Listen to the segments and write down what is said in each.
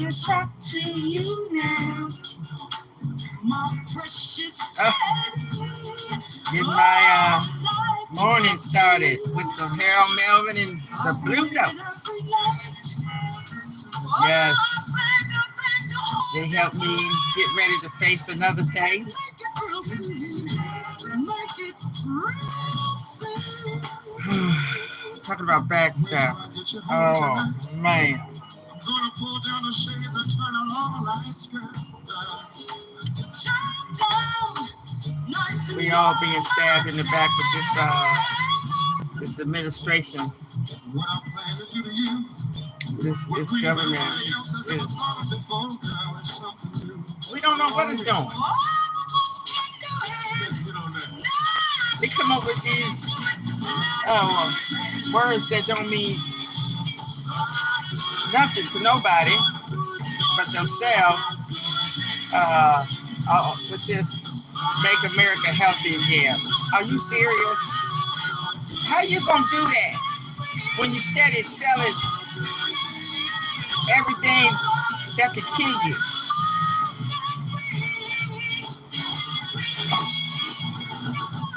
back to you now, my precious get my morning started with some Harold Melvin and the Blue Notes. Yes, they help me get ready to face another day. Talking about backstabbers. Oh man. Gonna pull down the shades and turn on all the lights, girl. We all being stabbed in the back with this administration. This government is. We don't know what it's doing. They come up with these words that don't mean nothing to nobody but themselves. With this "Make America Healthy Again." Are you serious? How you gonna do that when you steady selling everything that could kill you?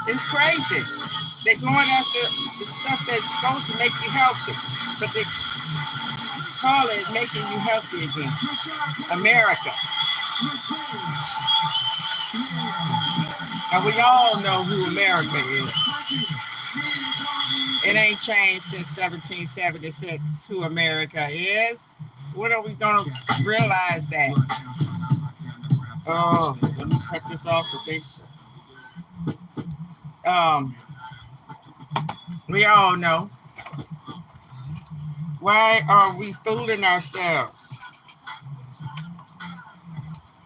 It's crazy. They're going after the stuff that's supposed to make you healthy, but they call it making you healthy again. America. And we all know who America is. It ain't changed since 1776 who America is. When are we going to realize that? Oh, let me cut this off with this. We all know. Why are we fooling ourselves?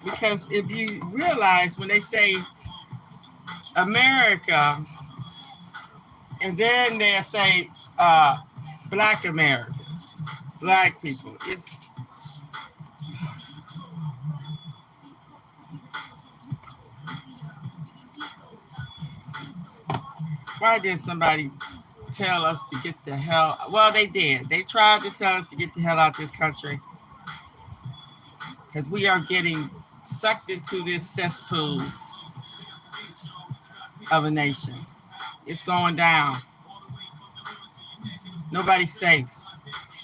Because if you realize when they say America, and then they'll say Black Americans, Black people, it's why did somebody tell us to get the hell? Well, they did. They tried to tell us to get the hell out of this country because we are getting sucked into this cesspool of a nation. It's going down. Nobody's safe.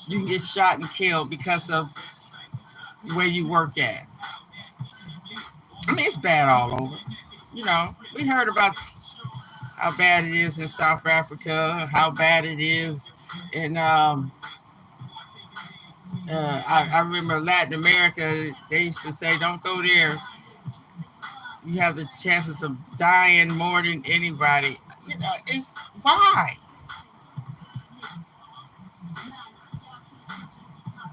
You can get shot and killed because of where you work at. I mean, it's bad all over. You know, we heard about how bad it is in South Africa, how bad it is in, I remember Latin America, they used to say, don't go there. You have the chances of dying more than anybody. You know, it's why?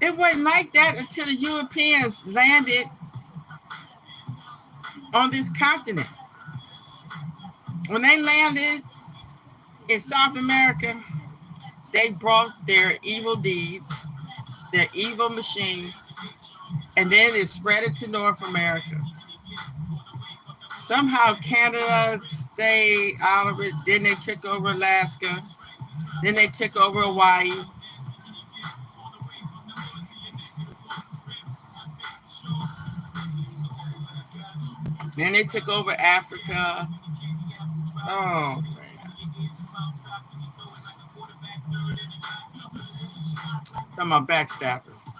It wasn't like that until the Europeans landed on this continent. When they landed in South America, they brought their evil deeds, their evil machines, and then they spread it to North America. Somehow Canada stayed out of it. Then they took over Alaska. Then they took over Hawaii. Then they took over Africa. Oh, man. Talking about backstabbers.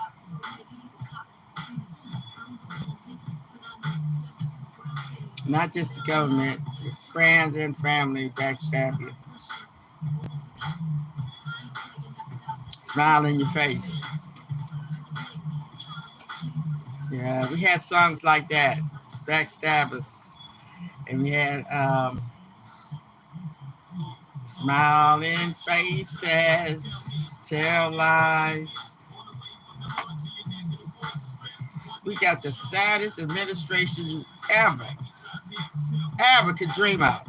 Not just the government, friends and family backstab you. Smile in your face. Yeah, we had songs like that, Backstabbers. And we had smiling faces, tell lies. We got the saddest administration you ever could dream of.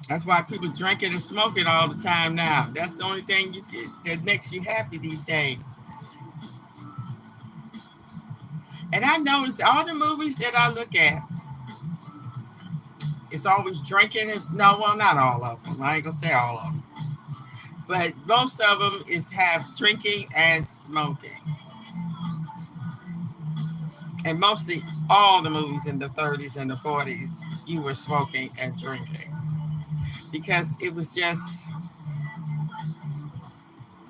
That's why people drinking and smoking all the time now. That's the only thing that makes you happy these days. And I notice all the movies that I look at, It's always drinking. No, well, not all of them. I ain't gonna say all of them, but most of them is have drinking and smoking. And mostly all the movies in the 30s and the 40s, you were smoking and drinking because it was just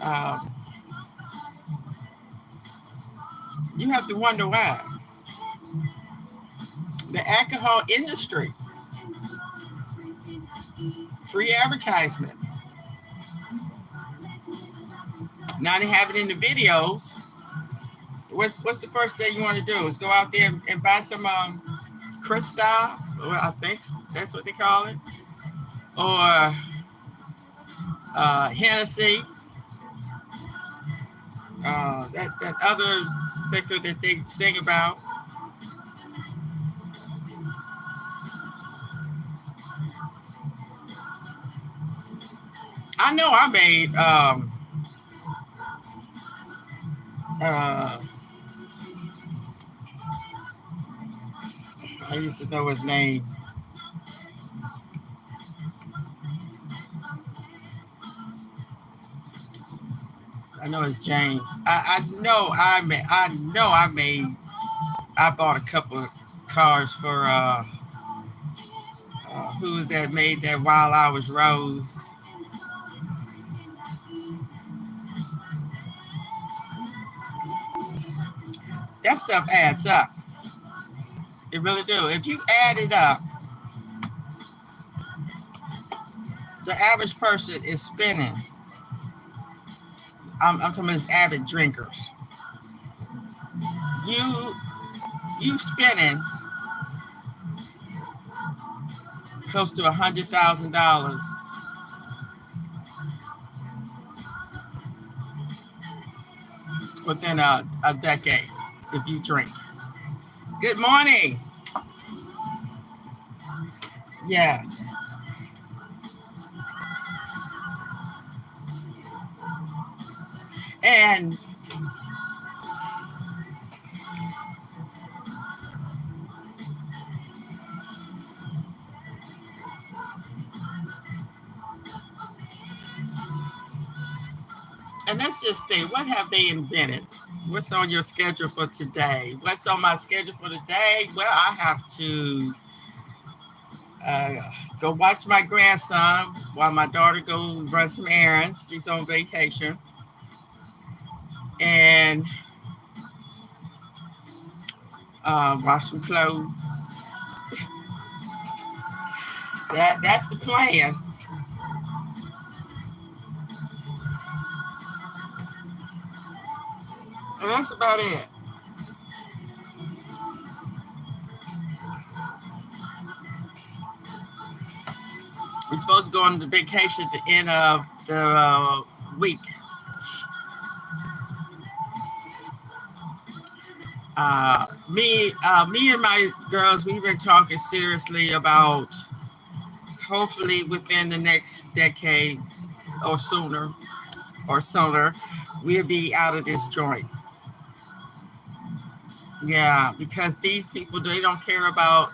um, you have to wonder why the alcohol industry, free advertisement. Now they have it in the videos. What's the first thing you want to do? Is go out there and buy some Cristal, well, I think that's what they call it, or Hennessy, that other liquor that they sing about. I know I made uh, I used to know his name. I know it's James. I know I bought a couple of cars for who was that made that While I Was Rose. That stuff adds up. It really do. If you add it up, the average person is spending. I'm talking about avid drinkers. You you spending close to $100,000 within a decade if you drink. Good morning. Yes. And let's just think, what have they invented? What's on your schedule for today? What's on my schedule for today? Well, I have to uh, go watch my grandson while my daughter go run some errands. She's on vacation, and wash some clothes. That's the plan, and that's about it. We're supposed to go on the vacation at the end of the week. Me and my girls, we've been talking seriously about hopefully within the next decade or sooner, we'll be out of this joint. Yeah, because these people they don't care about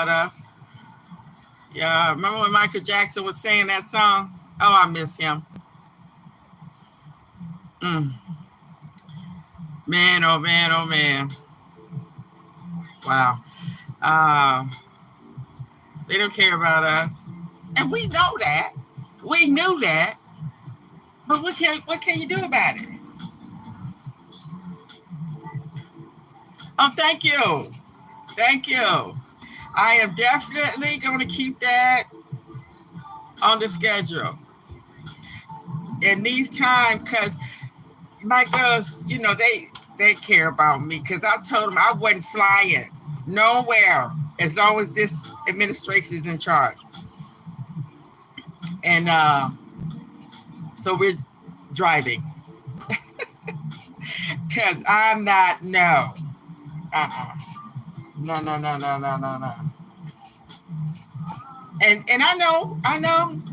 us. Yeah, remember when Michael Jackson was saying that song? Oh, I miss him. Mm, man, oh man, oh man. Wow. Uh, they don't care about us, and we know that. We knew that, but what can you do about it? Oh, thank you, thank you. I am definitely going to keep that on the schedule in these times because my girls, they care about me because I told them I wasn't flying nowhere as long as this administration is in charge, and so we're driving because I'm not no, uh-uh. No, no, no, no, no, no, no. And I know, an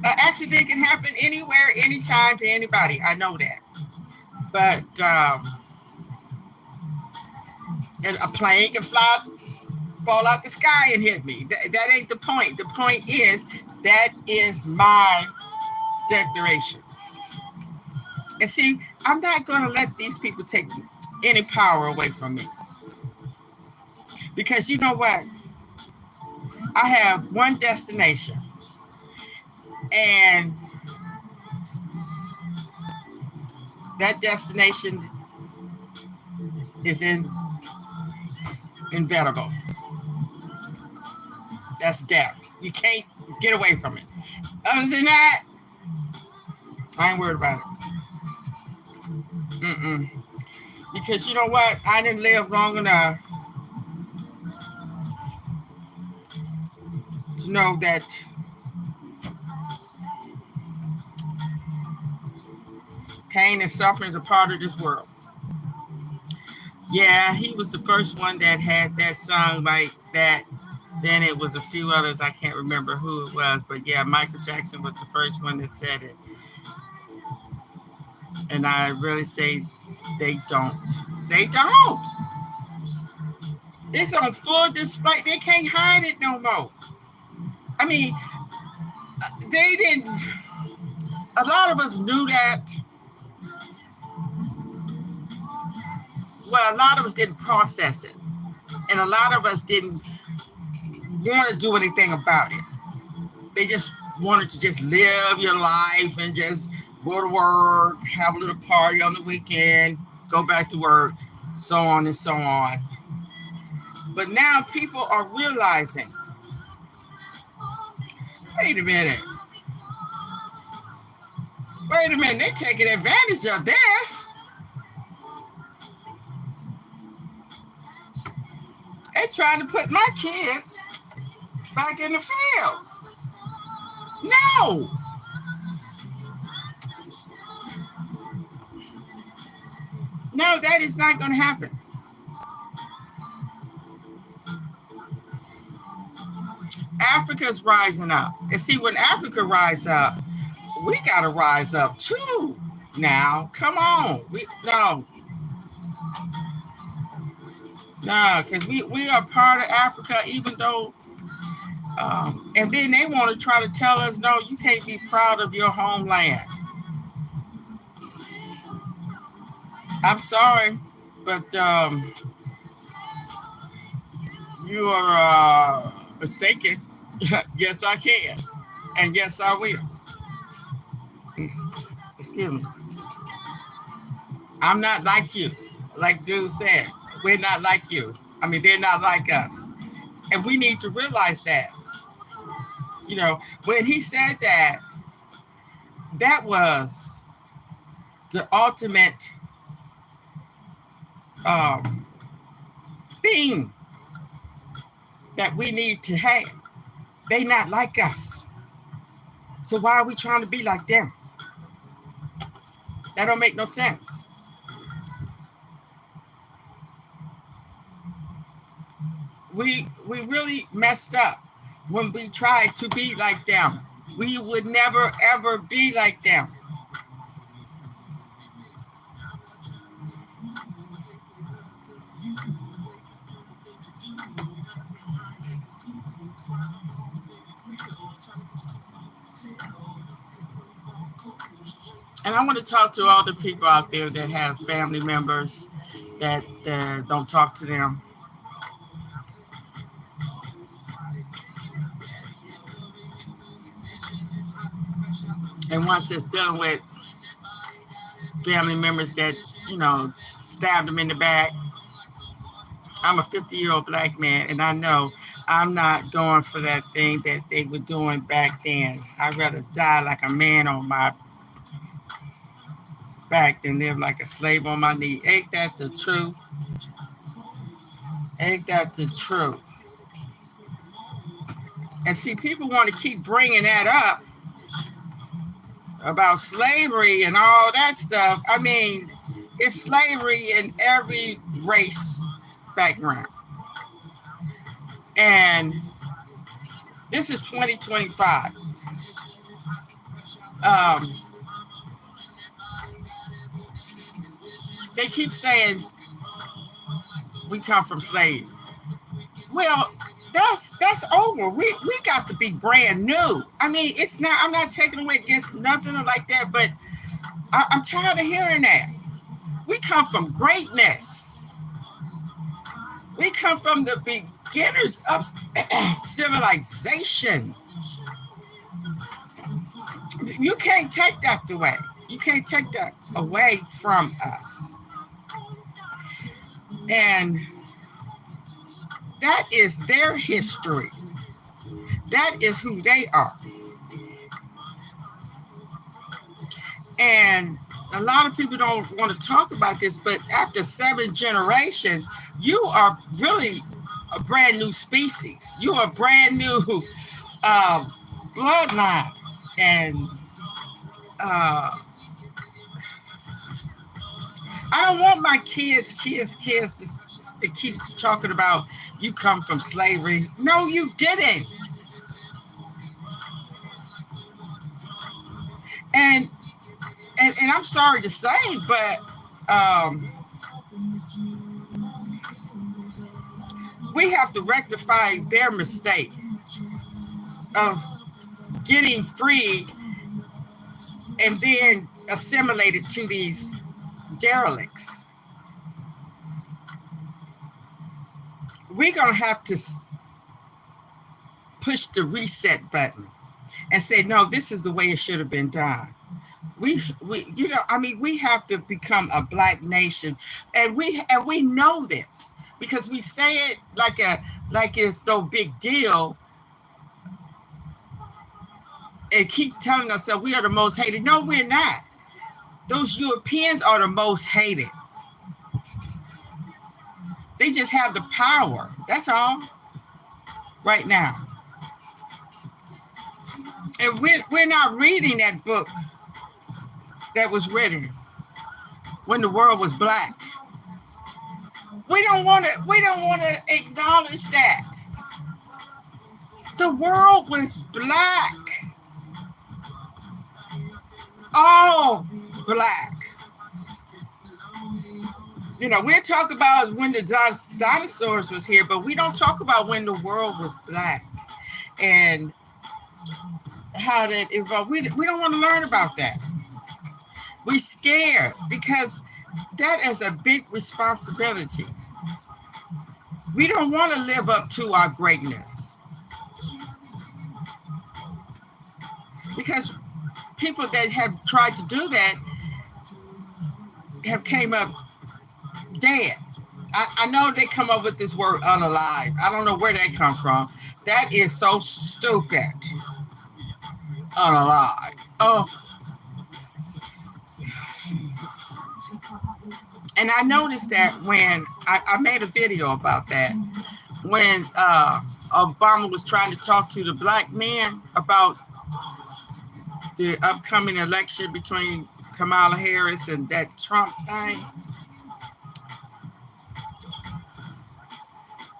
accident can happen anywhere, anytime to anybody. I know that, but and a plane can fly fall out the sky and hit me. That ain't the point. The point is that is my declaration. And see, I'm not going to let these people take any power away from me. Because you know what? I have one destination. And that destination is inevitable. That's death. You can't get away from it. Other than that, I ain't worried about it. Because you know what? I didn't live long enough to know that pain and suffering is a part of this world. Yeah, he was the first one that had that song like that. Then it was a few others. I can't remember who it was. But yeah, Michael Jackson was the first one that said it. And I really say they don't. They don't. It's on full display. They can't hide it no more. I mean, they didn't. A lot of us knew that. Well, a lot of us didn't process it. And a lot of us didn't want to do anything about it. They just wanted to just live your life and just go to work, have a little party on the weekend, go back to work, so on and so on. But now people are realizing, wait a minute, they're taking advantage of this. They're trying to put my kids back in the field. No. No, that is not going to happen. Africa's rising up. And see, when Africa rises up, we got to rise up too. Now, come on. No, because we are part of Africa, even though, and then they want to try to tell us, no, you can't be proud of your homeland. I'm sorry, but you are mistaken. Yes, I can. And yes, I will. Excuse me. I'm not like you. Like dude said, we're not like you. I mean, they're not like us. And we need to realize that. You know, when he said that, that was the ultimate thing that we need to have. They not like us. So why are we trying to be like them? That don't make no sense. We really messed up when we tried to be like them. We would never ever be like them. And I want to talk to all the people out there that have family members that don't talk to them. And once it's dealing with family members that, stabbed them in the back. I'm a 50-year-old black man, and I know I'm not going for that thing that they were doing back then. I'd rather die like a man on my back than live like a slave on my knee. Ain't that the truth? Ain't that the truth? And see, people want to keep bringing that up about slavery and all that stuff. I mean, it's slavery in every race background. And this is 2025. They keep saying we come from slaves. Well, that's over. We got to be brand new. I mean, it's not. I'm not taking away against nothing like that, but I'm tired of hearing that. We come from greatness. We come from the beginners of civilization. You can't take that away. You can't take that away from us. And that is their history. That is who they are. And a lot of people don't want to talk about this, but after 7 generations, you are really a brand new species. You are a brand new bloodline. And I don't want my kids to keep talking about you come from slavery. No, you didn't. And I'm sorry to say, but we have to rectify their mistake of getting freed and then assimilated to these derelicts. We're going to have to push the reset button and say, no, this is the way it should have been done. We have to become a black nation, and we know this because we say it like it's no big deal, and keep telling ourselves we are the most hated. No, we're not. Those Europeans are the most hated. They just have the power. That's all. Right now. And we're not reading that book that was written when the world was black. We don't want to acknowledge that. The world was black. All black. You know, we're talking about when the dinosaurs was here, but we don't talk about when the world was black and how that evolved. We don't want to learn about that. We're scared because that is a big responsibility. We don't want to live up to our greatness because people that have tried to do that have came up dead. I know they come up with this word unalive. I don't know where they come from. That is so stupid. Unalive. Oh. And I noticed that when I made a video about that, when Obama was trying to talk to the black men about the upcoming election between Kamala Harris and that Trump thing,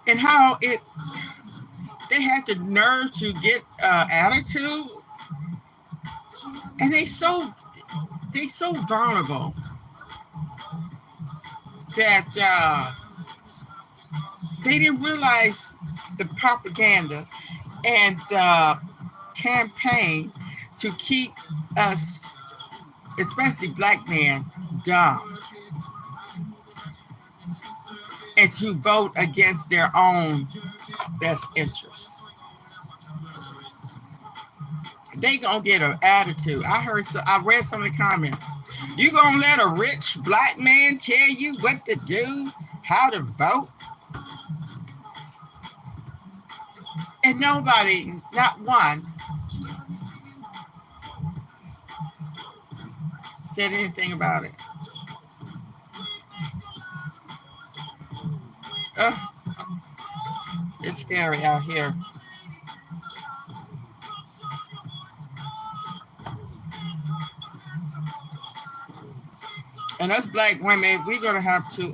and how they had the nerve to get attitude, and they so vulnerable that they didn't realize the propaganda and the campaign to keep us, especially black men, dumb and to vote against their own best interests. They gonna get an attitude. I read some of the comments. You gonna let a rich black man tell you what to do, how to vote? And nobody, not one, said anything about it. It's scary out here. And us black women, we're going to have to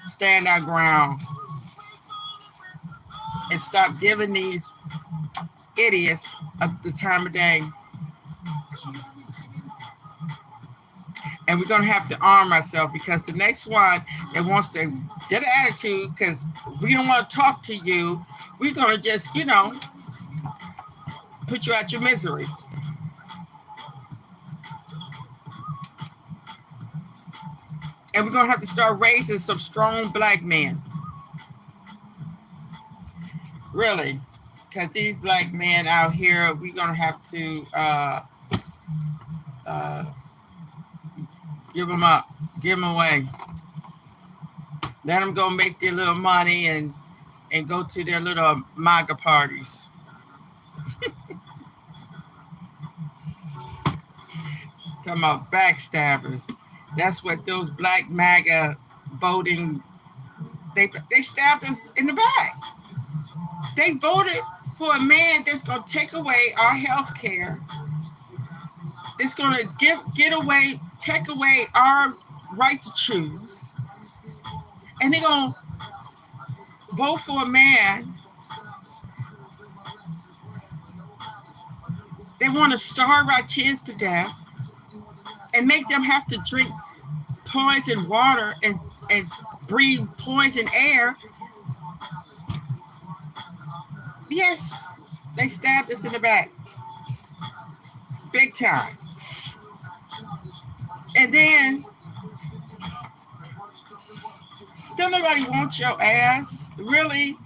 stand our ground and stop giving these idiots the time of day. And we're going to have to arm ourselves, because the next one that wants to get an attitude because we don't want to talk to you, we're going to just, put you out your misery. And we're going to have to start raising some strong black men. Really. Because these black men out here, we're going to have to give them up, give them away. Let them go make their little money and go to their little MAGA parties. Talking about backstabbers. That's what those black MAGA voting, they stabbed us in the back. They voted for a man that's going to take away our health care. It's going to take away our right to choose. And they're going to vote for a man. They want to starve our kids to death and make them have to drink poison water and breathe poison air. Yes, they stabbed us in the back. Big time. And then, don't nobody want your ass. Really?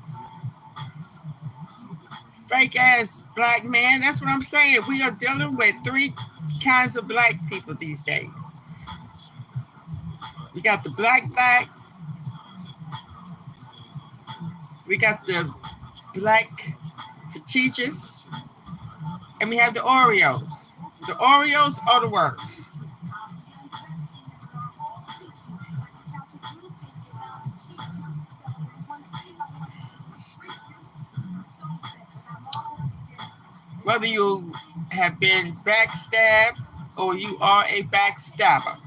Fake ass black man. That's what I'm saying. We are dealing with three kinds of black people these days. We got the black, we got the black prestigious, and we have the Oreos. The Oreos are the worst. Whether you have been backstabbed or you are a backstabber,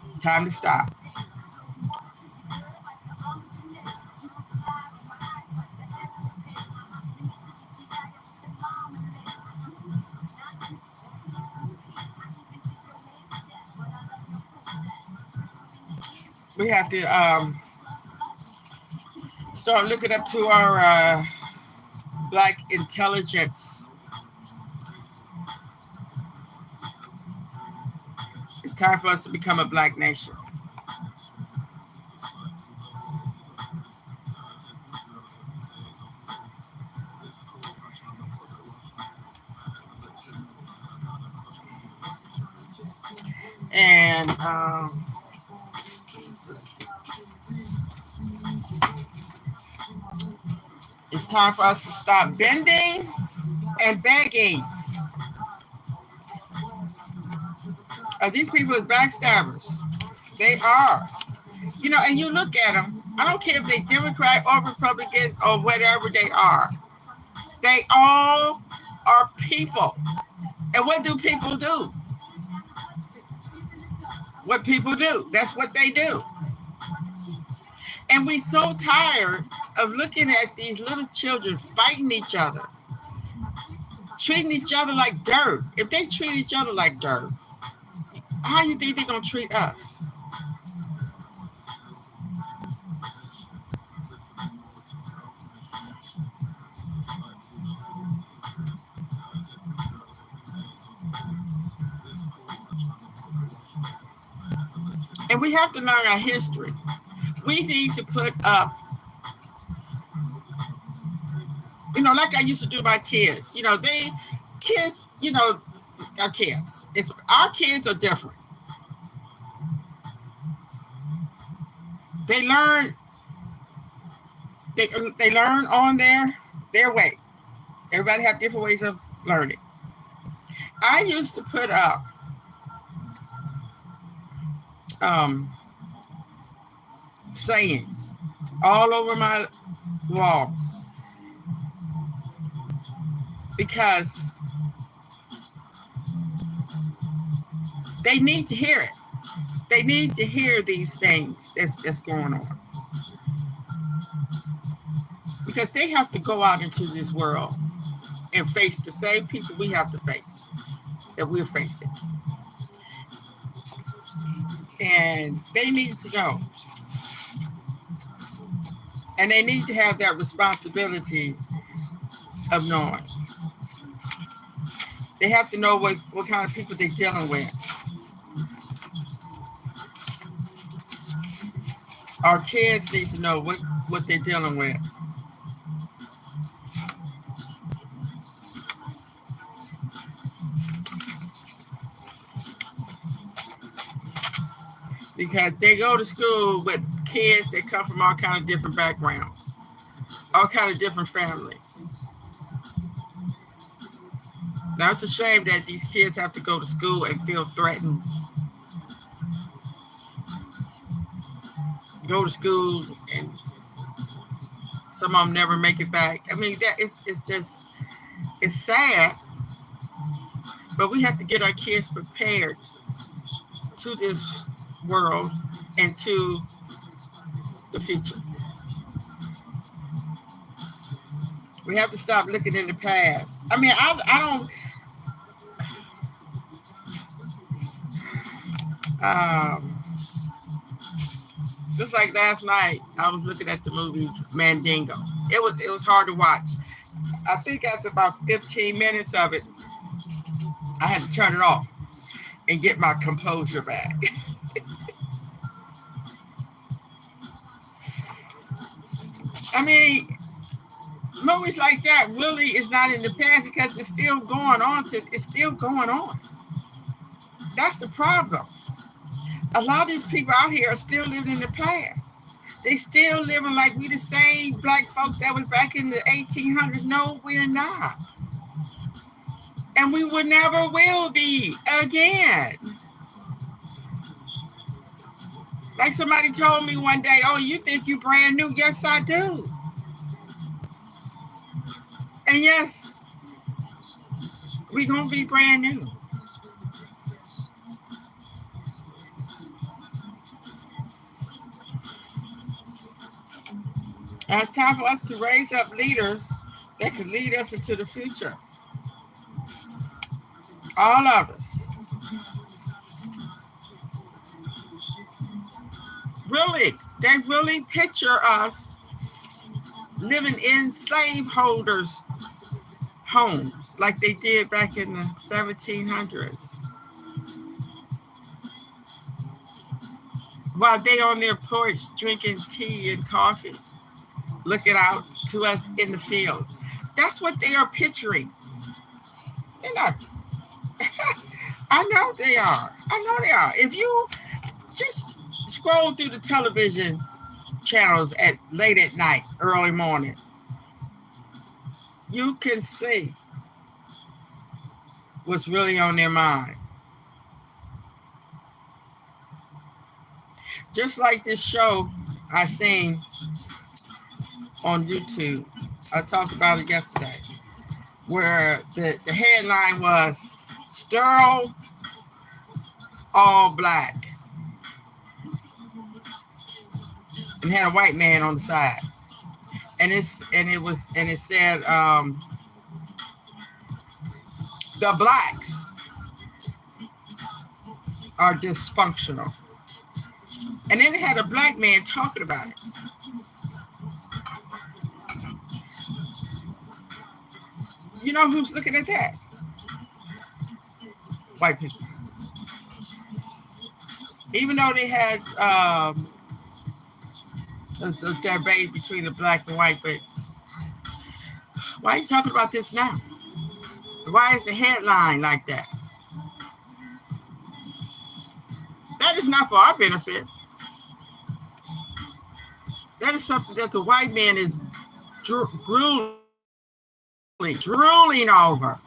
it's time to stop. We have to start looking up to our black intelligence. It's time for us to become a black nation. And it's time for us to stop bending and begging. These people are backstabbers. They are. And you look at them, I don't care if they're Democrat or Republicans or whatever they are. They all are people. And what do people do? What people do. That's what they do. And we're so tired of looking at these little children fighting each other, treating each other like dirt. If they treat each other like dirt, how do you think they're going to treat us? And we have to learn our history. We need to put up, like I used to do my kids. Our kids. Our kids are different. They learn. They learn on their way. Everybody have different ways of learning. I used to put up sayings all over my walls because they need to hear it. They need to hear these things that's going on, because they have to go out into this world and face the same people we have to face. that we're facing. And they need to know. And they need to have that responsibility of knowing. They have to know what kind of people they're dealing with. Our kids need to know what they're dealing with. Because they go to school with kids that come from all kind of different backgrounds, all kind of different families. Now, it's a shame that these kids have to go to school and feel threatened. Go to school and some of them never make it back. I mean, it's sad, but we have to get our kids prepared to this world and to the future. We have to stop looking in the past. I mean, I don't. Just like last night, I was looking at the movie Mandingo. It was hard to watch. I think after about 15 minutes of it, I had to turn it off and get my composure back. I mean, movies like that really is not in the past because it's still going on. It's still going on. That's the problem. A lot of these people out here are still living in the past. They still living like we the same black folks that was back in the 1800s. No, we're not. And we would never will be again. Like somebody told me one day, oh, you think you brand new? Yes, I do. And yes, we're going to be brand new. And it's time for us to raise up leaders that could lead us into the future. All of us. Really, they really picture us living in slaveholders' homes like they did back in the 1700s. While they on their porch drinking tea and coffee, looking out to us in the fields. That's what they are picturing. They're not. I know they are. I know they are. If you just scroll through the television channels at late at night, early morning, you can see what's really on their mind. Just like this show I seen on YouTube. I talked about it yesterday, where the headline was "Sterile All Black," and had a white man on the side, and it said the blacks are dysfunctional, and then it had a black man talking about it. You know who's looking at that? White people. Even though they had a debate between the black and white, but why are you talking about this now? Why is the headline like that? That is not for our benefit. That is something that the white man is drooling over.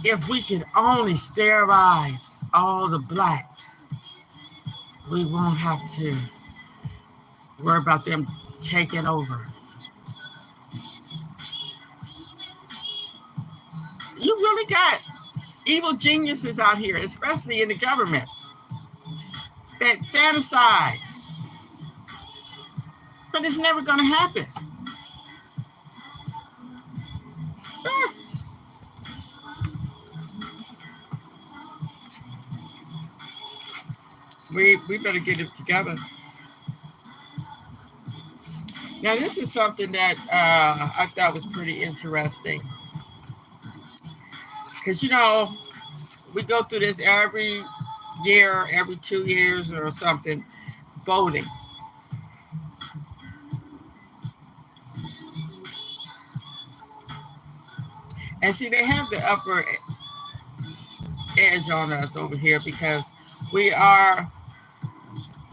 If we could only sterilize all the blacks, we won't have to worry about them taking over. You really got evil geniuses out here, especially in the government, that fantasize. But it's never going to happen. We better get it together. Now, this is something that I thought was pretty interesting. Because, we go through this every year, every 2 years or something, voting. And see, they have the upper edge on us over here because we are,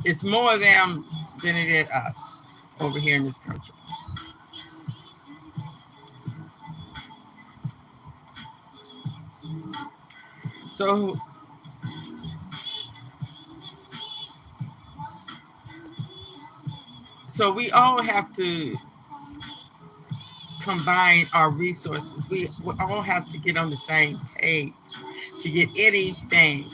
it's more them than it is us over here in this country. So, so we all have to combine our resources. We all have to get on the same page to get anything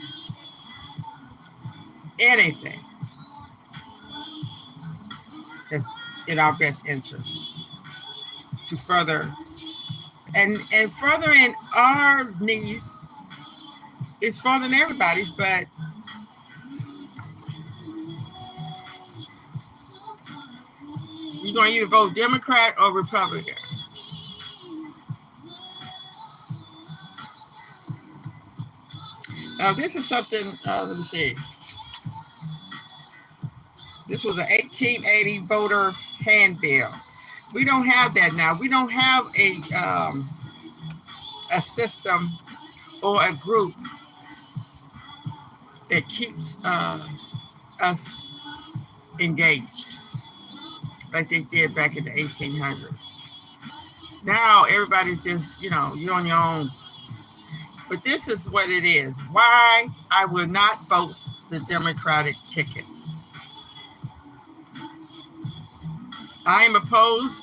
that's in our best interest to further and furthering our needs is furthering everybody's, but you're going to either vote Democrat or Republican. Now, this is something, let me see. This was an 1880 voter handbill. We don't have that now. We don't have a system or a group that keeps us engaged like they did back in the 1800s. Now, everybody just, you're on your own. But this is what it is. Why I will not vote the Democratic ticket. I am opposed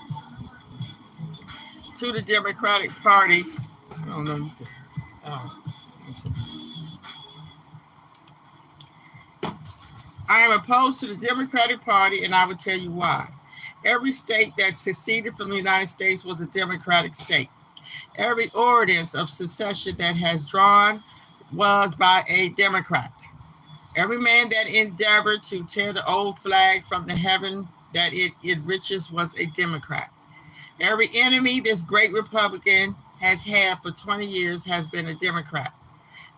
to the Democratic Party. I don't know. I am opposed to the Democratic Party, and I will tell you why. Every state that seceded from the United States was a Democratic state. Every ordinance of secession that has drawn was by a Democrat. Every man that endeavored to tear the old flag from the heaven that it enriches was a Democrat. Every enemy this great Republican has had for 20 years has been a Democrat.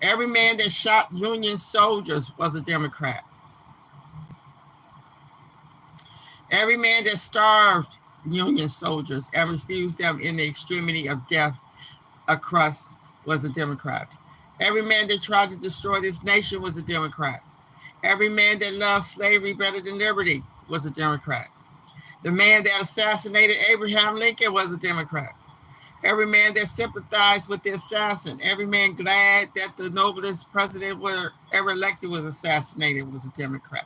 Every man that shot Union soldiers was a Democrat. Every man that starved Union soldiers and refused them in the extremity of death, a crust, was a Democrat. Every man that tried to destroy this nation was a Democrat. Every man that loved slavery better than liberty was a Democrat. The man that assassinated Abraham Lincoln was a Democrat. Every man that sympathized with the assassin, every man glad that the noblest president ever elected was assassinated was a Democrat.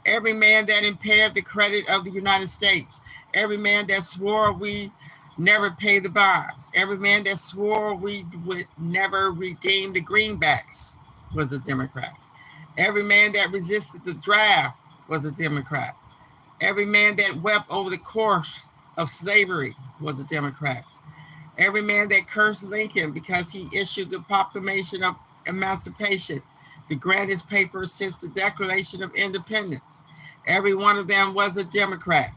Every man that impaired the credit of the United States, every man that swore we never pay the bonds, every man that swore we would never redeem the greenbacks was a Democrat. Every man that resisted the draft was a Democrat. Every man that wept over the course of slavery was a Democrat. Every man that cursed Lincoln because he issued the Proclamation of Emancipation, the grandest paper since the Declaration of Independence, every one of them was a Democrat.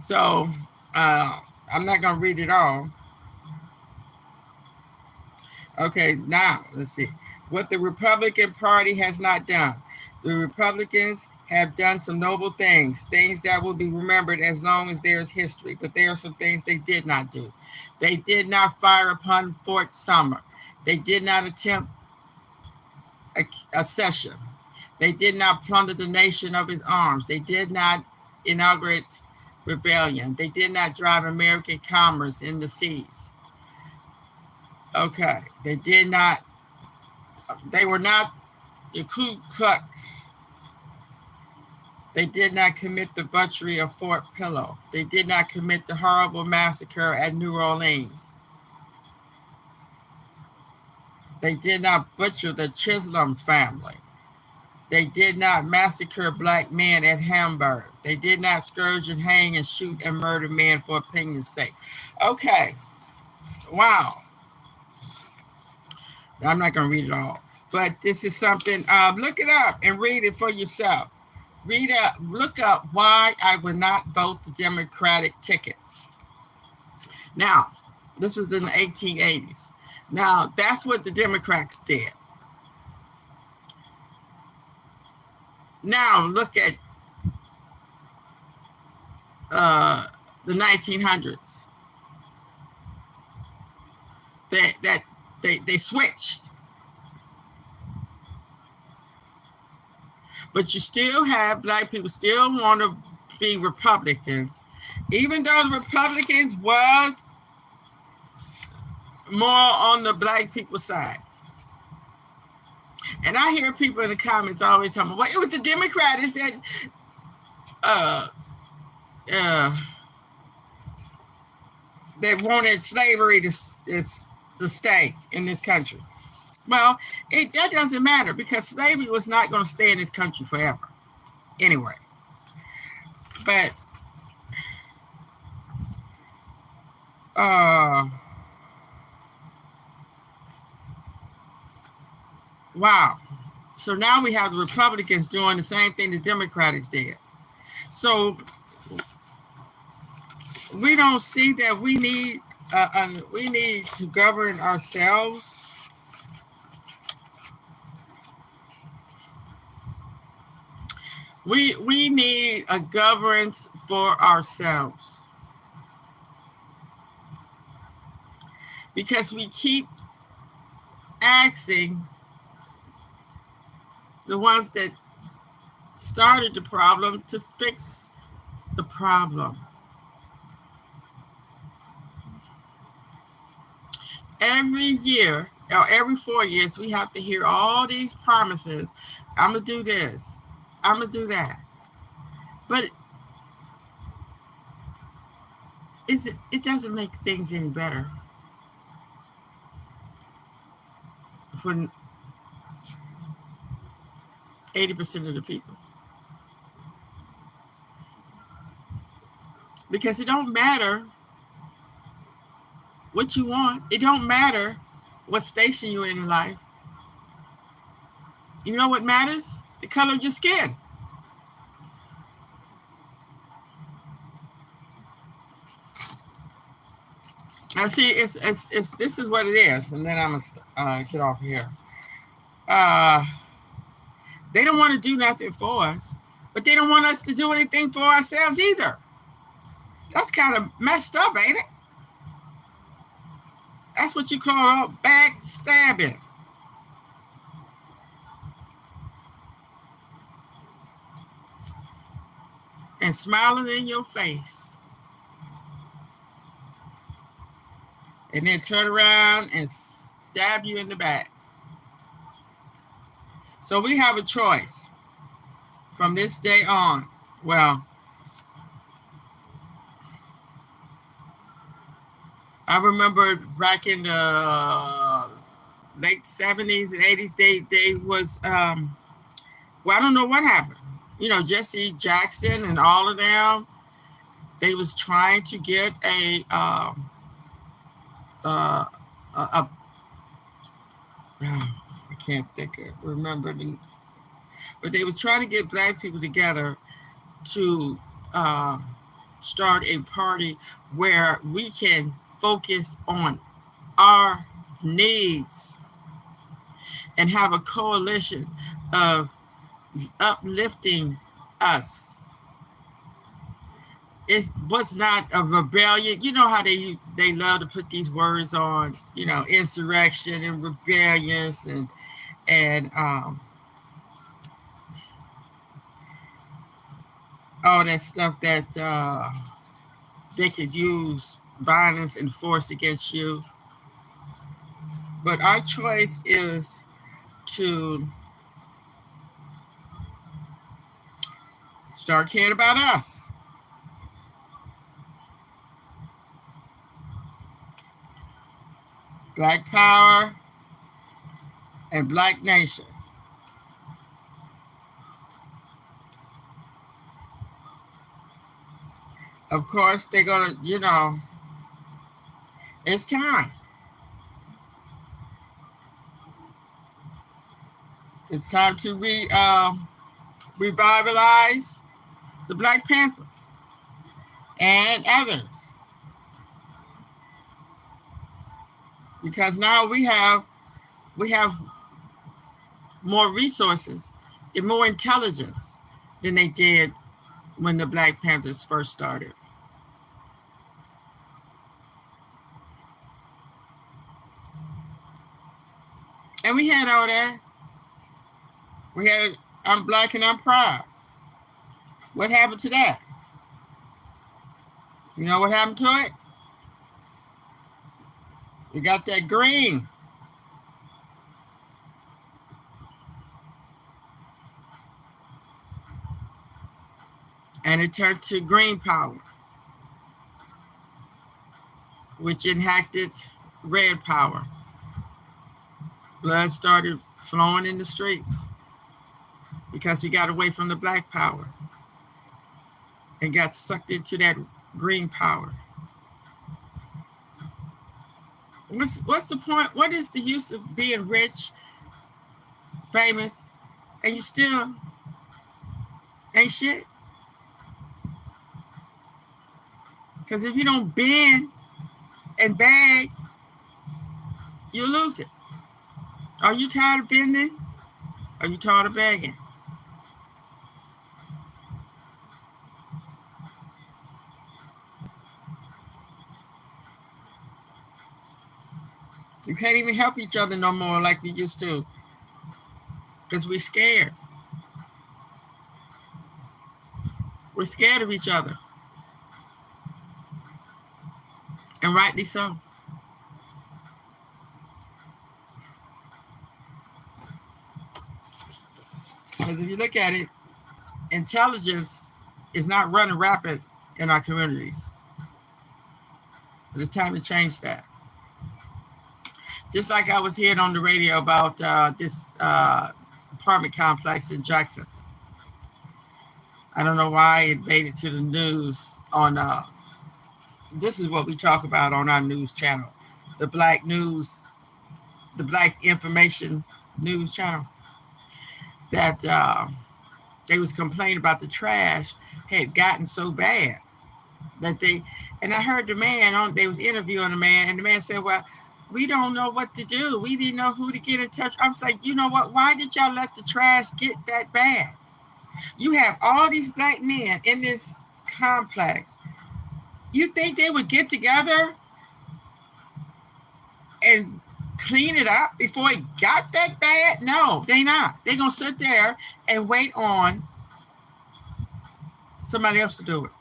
So I'm not going to read it all. Okay, now let's see what the Republican Party has not done. The Republicans have done some noble things that will be remembered as long as there is history, but there are some things they did not do. They did not fire upon Fort Sumter. They did not attempt a session. They did not plunder the nation of its arms. They did not inaugurate rebellion. They did not drive American commerce in the seas. Okay, they were not the Ku Klux. They did not commit the butchery of Fort Pillow. They did not commit the horrible massacre at New Orleans. They did not butcher the Chisholm family. They did not massacre black men at Hamburg. They did not scourge and hang and shoot and murder men for opinion's sake. Okay, wow. I'm not going to read it all. But this is something, look it up and read it for yourself. Look up why I would not vote the Democratic ticket. Now, this was in the 1880s. Now, that's what the Democrats did. Now, look at the 1900s. They switched. But you still have black people still want to be Republicans, even though the Republicans was more on the black people side. And I hear people in the comments always talking, well, it was the Democrats that wanted slavery to stay in this country. Well, that doesn't matter because slavery was not going to stay in this country forever. Anyway. But, wow. So now we have the Republicans doing the same thing the Democrats did. So we don't see that we need to govern ourselves. We need a governance for ourselves. Because we keep asking the ones that started the problem to fix the problem. Every year, or every 4 years, we have to hear all these promises. I'm going to do this. I'm going to do that. But it doesn't make things any better for 80% of the people. Because it don't matter what you want. It don't matter what station you're in life. You know what matters? The color of your skin. Now see, it's this is what it is, and then I'm gonna get off here. They don't want to do nothing for us, but they don't want us to do anything for ourselves either. That's kind of messed up, ain't it? That's what you call backstabbing. And smiling in your face. And then turn around and stab you in the back. So we have a choice from this day on. Well, I remember back in the late 70s and 80s, they was, well, I don't know what happened. You know, Jesse Jackson and all of them, they was trying to get I can't remember but they was trying to get black people together to start a party where we can focus on our needs and have a coalition of uplifting us. It was not a rebellion. You know how they love to put these words on, you know, insurrection and rebellions and all that stuff that they could use violence and force against you. But our choice is to start caring about us. Black power and black nation. Of course, they're going to, you know, it's time. It's time to revitalize the Black Panther and others, because now we have more resources and more intelligence than they did when the Black Panthers first started. And we had all that. We had I'm black and I'm proud. What happened to that? You know what happened to it? We got that green. And it turned to green power, which enacted red power. Blood started flowing in the streets because we got away from the black power and got sucked into that green power. What's the point? What is the use of being rich, famous, and you still ain't shit? Because if you don't bend and bag, you lose it. Are you tired of bending? Are you tired of begging? You can't even help each other no more like we used to because we're scared. We're scared of each other. And rightly so. Because if you look at it, intelligence is not running rapid in our communities. But it's time to change that. Just like I was hearing on the radio about this apartment complex in Jackson. I don't know why it made it to the news on, this is what we talk about on our news channel, the Black News, the Black Information News channel, that they was complaining about the trash had gotten so bad that and I heard the man, they was interviewing the man, and the man said, well, we don't know what to do. We didn't know who to get in touch. I was like, you know what? Why did y'all let the trash get that bad? You have all these black men in this complex. You think they would get together and clean it up before it got that bad? No, they not. They're going to sit there and wait on somebody else to do it.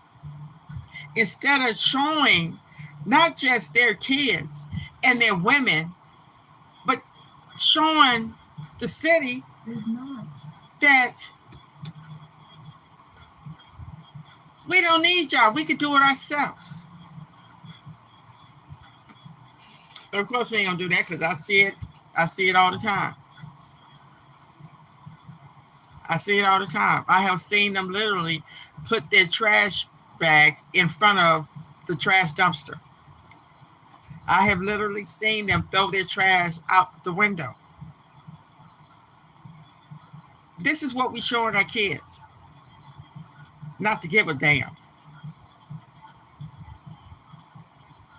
Instead of showing not just their kids and their women, but showing the city that we don't need y'all. We can do it ourselves. But of course we ain't gonna do that because I see it all the time. I see it all the time. I have seen them literally put their trash bags in front of the trash dumpster. I have literally seen them throw their trash out the window. This is what we showing our kids. Not to give a damn.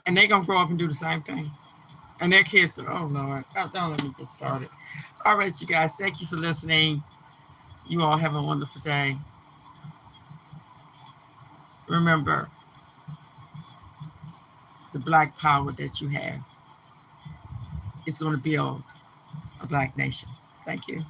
And they're going to grow up and do the same thing. And their kids go, oh, Lord, don't let me get started. All right, you guys, thank you for listening. You all have a wonderful day. Remember the black power that you have is going to build a black nation. Thank you.